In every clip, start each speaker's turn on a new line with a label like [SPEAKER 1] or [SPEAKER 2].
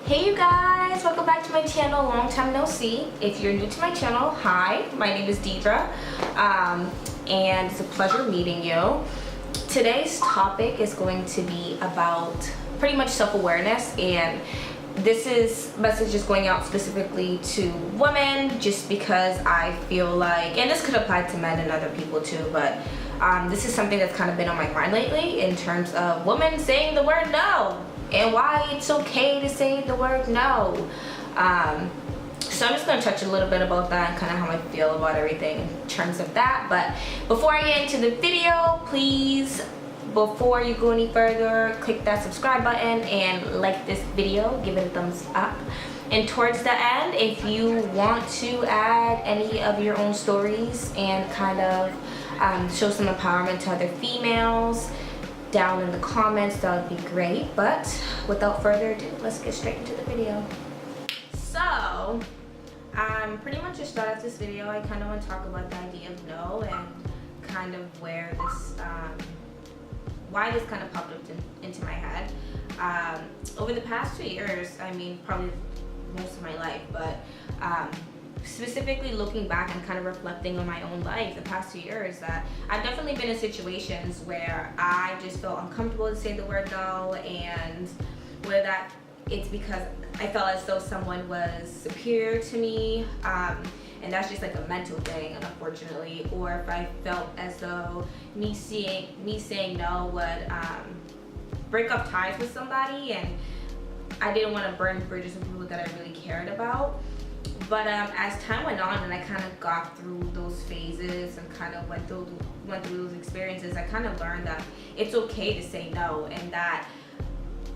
[SPEAKER 1] Hey you guys, welcome back to my channel. Long time no see. If you're new to my channel, hi, my name is Deidre, and it's a pleasure meeting you. Today's topic is going to be about pretty much self-awareness, and this is message is going out specifically to women just because I feel like, and this could apply to men and other people too, but this is something that's kind of been on my mind lately in terms of women saying the word no and why it's okay to say the word no. So I'm just going to touch a little bit about that and kind of how I feel about everything in terms of that. But before I get into the video, please, before you go any further, click that subscribe button and like this video, give it a thumbs up. And towards the end, if you want to add any of your own stories and kind of show some empowerment to other females down in the comments, that would be great. But without further ado, let's get straight into the video. So pretty much to start off this video, I kind of want to talk about the idea of no and kind of where this why this kind of popped up into my head. Over the past 2 years, I mean probably most of my life, but specifically looking back and kind of reflecting on my own life the past 2 years, that I've definitely been in situations where I just felt uncomfortable to say the word no, and whether that it's because I felt as though someone was superior to me, and that's just like a mental thing, unfortunately, or if I felt as though me saying no would break up ties with somebody, and I didn't want to burn bridges with people that I really cared about. But as time went on and I kind of got through those phases and kind of went through those experiences, I kind of learned that it's okay to say no, and that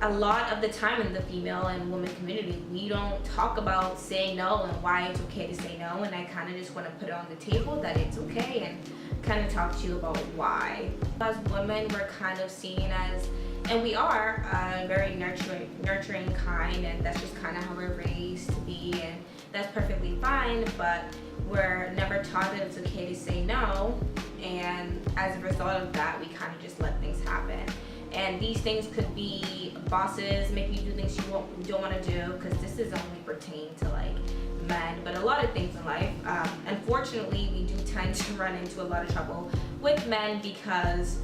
[SPEAKER 1] a lot of the time in the female and woman community, we don't talk about saying no and why it's okay to say no, and I kind of just want to put it on the table that it's okay and kind of talk to you about why. As women, we're kind of seen as, and we are very nurturing kind, and that's just kind of how we're raised to be, and that's perfectly fine, but we're never taught that it's okay to say no, and as a result of that, we kind of just let things happen. And these things could be bosses making you do things you don't want to do, because this is only pertaining to like men, but a lot of things in life. Unfortunately, we do tend to run into a lot of trouble with men because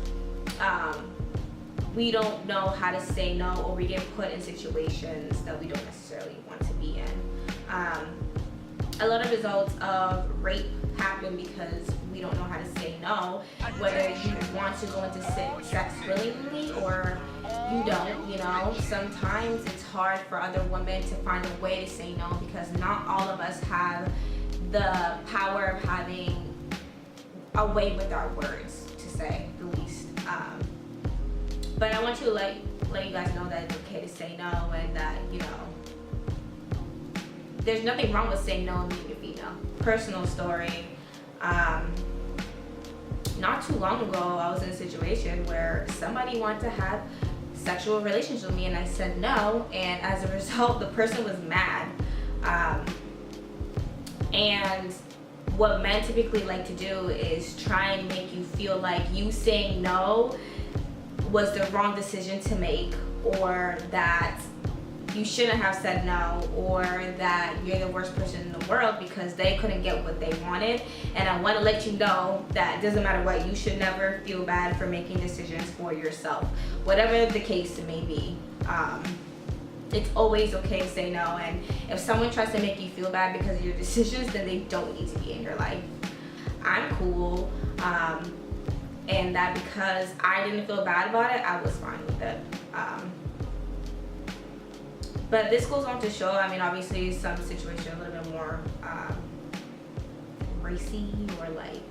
[SPEAKER 1] we don't know how to say no, or we get put in situations that we don't necessarily want to be in. A lot of results of rape happen because we don't know how to say no, whether you want to go into sex willingly or you don't, you know. Sometimes it's hard for other women to find a way to say no because not all of us have the power of having a way with our words, to say the least. But I want to let you guys know that it's okay to say no, and that, you know, there's nothing wrong with saying no and being a female. Personal story. Not too long ago, I was in a situation where somebody wanted to have sexual relations with me, and I said no, and as a result, the person was mad. And what men typically like to do is try and make you feel like you saying no was the wrong decision to make, or that you shouldn't have said no, or that you're the worst person in the world because they couldn't get what they wanted. And I want to let you know that it doesn't matter what, you should never feel bad for making decisions for yourself, whatever the case may be. It's always okay to say no, and if someone tries to make you feel bad because of your decisions, then they don't need to be in your life. I'm cool, and that because I didn't feel bad about it, I was fine with it. But this goes on to show, I mean, obviously some situations a little bit more racy or like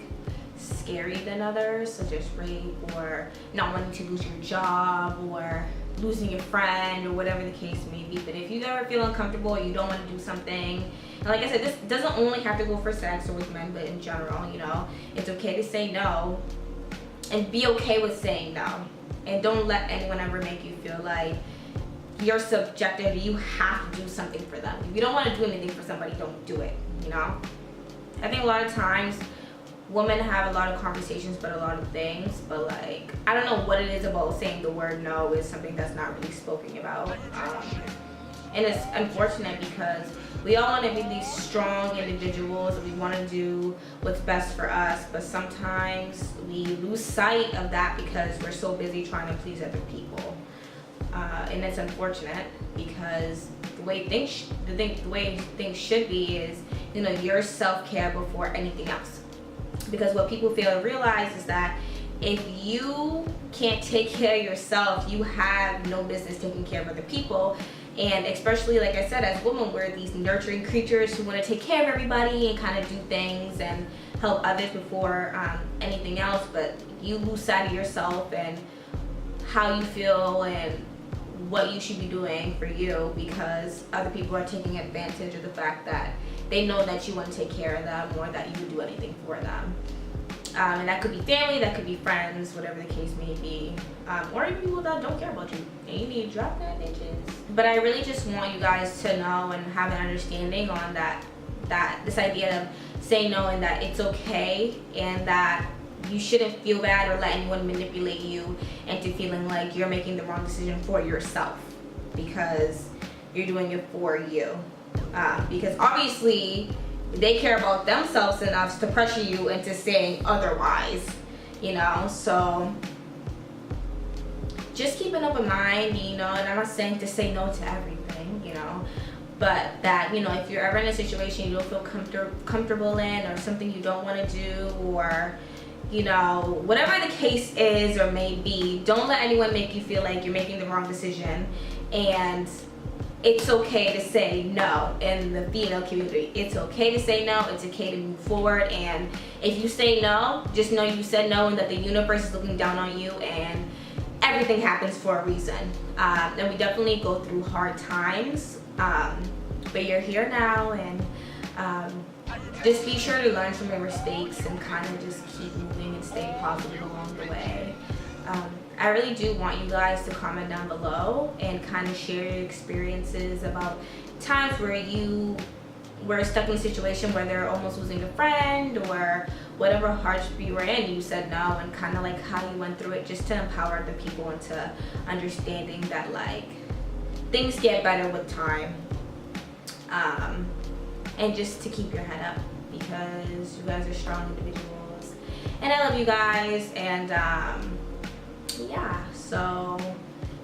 [SPEAKER 1] scary than others, such as rape, or not wanting to lose your job, or losing your friend, or whatever the case may be. But if you ever feel uncomfortable or you don't want to do something, and like I said, this doesn't only have to go for sex or with men, but in general, you know, it's okay to say no, and be okay with saying no. And don't let anyone ever make you feel like you're subjective, you have to do something for them. If you don't want to do anything for somebody, don't do it, you know? I think a lot of times women have a lot of conversations about a lot of things, but like, I don't know what it is about saying the word no is something that's not really spoken about. And it's unfortunate because we all want to be these strong individuals, and we want to do what's best for us, but sometimes we lose sight of that because we're so busy trying to please other people. And it's unfortunate because the way things should be is, your self-care before anything else. Because what people fail to realize is that if you can't take care of yourself, you have no business taking care of other people. And especially, like I said, as women, we're these nurturing creatures who want to take care of everybody and kind of do things and help others before anything else. But you lose sight of yourself and how you feel and what you should be doing for you because other people are taking advantage of the fact that they know that you want to take care of them or that you would do anything for them. And that could be family, that could be friends, whatever the case may be. Or even people that don't care about you. And you need to drop that, bitches. But I really just want you guys to know and have an understanding on this idea of saying no, and that it's okay, and that you shouldn't feel bad or let anyone manipulate you into feeling like you're making the wrong decision for yourself because you're doing it for you. Because obviously they care about themselves enough to pressure you into saying otherwise, so just keep an open mind, and I'm not saying to say no to everything, but that, if you're ever in a situation you don't feel comfortable in, or something you don't want to do, or whatever the case is or may be, don't let anyone make you feel like you're making the wrong decision. And it's okay to say no in the female community. It's okay to say no. It's okay to move forward. And if you say no, just know you said no, and that the universe is looking down on you, and everything happens for a reason. And we definitely go through hard times, but you're here now, and just be sure to learn from your mistakes and kind of just keep moving and stay positive along the way. I really do want you guys to comment down below and kind of share your experiences about times where you were stuck in a situation where they're almost losing a friend, or whatever hardship you were in, you said no, and kind of like how you went through it, just to empower the people into understanding that things get better with time. And just to keep your head up because you guys are strong individuals. And I love you guys, and yeah, so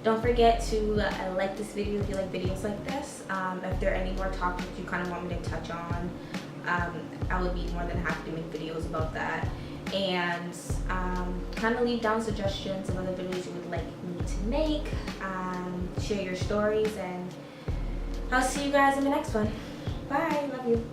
[SPEAKER 1] don't forget to like this video if you like videos like this. If there are any more topics you kind of want me to touch on, I would be more than happy to make videos about that. And kind of leave down suggestions of other videos you would like me to make. Share your stories, and I'll see you guys in the next one. Bye, love you.